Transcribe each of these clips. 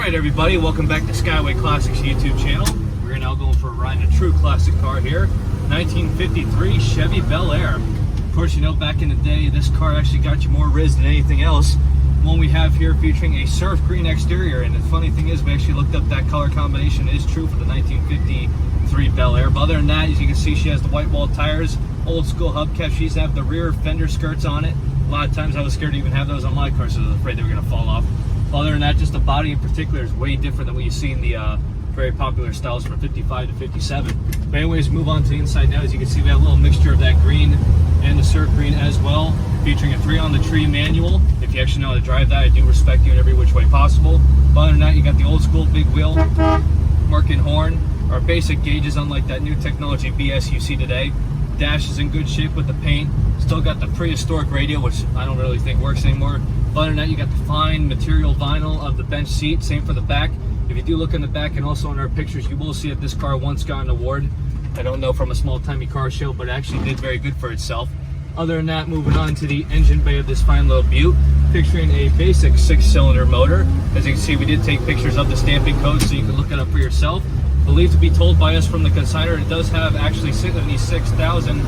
Alright everybody, welcome back to Skyway Classics YouTube channel. We're now going for a ride in a true classic car here. 1953 Chevy Bel Air. Of course, you know, back in the day, this car actually got you more riz than anything else. One we have here featuring a surf green exterior, and the funny thing is we actually looked up that color combination. It is true for the 1953 Bel Air. But other than that, as you can see, she has the white wall tires, old school hubcap. She's have the rear fender skirts on it. A lot of times I was scared to even have those on my car, so I was afraid they were going to fall off. Other than that, just the body in particular is way different than what you see in the very popular styles from 55 to 57. But anyways, move on to the inside now. As you can see, we have a little mixture of that green and the surf green as well, featuring a 3-on-the-tree manual. If you actually know how to drive that, I do respect you in every which way possible. But other than that, you got the old school big wheel, Merkin horn, our basic gauges, unlike that new technology BS you see today. Dash is in good shape with the paint. Still got the prehistoric radio, which I don't really think works anymore. Other than that, you got the fine material vinyl of the bench seat. Same for the back. If you do look in the back and also in our pictures, you will see that this car once got an award. I don't know from a small-timey car show, but it actually did very good for itself. Other than that, moving on to the engine bay of this fine little beaut, picturing a basic 6-cylinder motor. As you can see, we did take pictures of the stamping code so you can look it up for yourself. Believed to be told by us from the consignor, it does have actually 76,000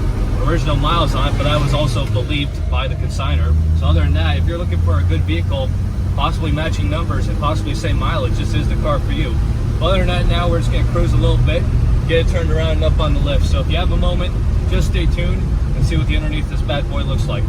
original miles on it, but that was also believed by the consignor. So other than that, if you're looking for a good vehicle, possibly matching numbers and possibly same mileage, this is the car for you. Other than that, now we're just going to cruise a little bit, get it turned around and up on the lift. So if you have a moment, just stay tuned and see what the underneath this bad boy looks like.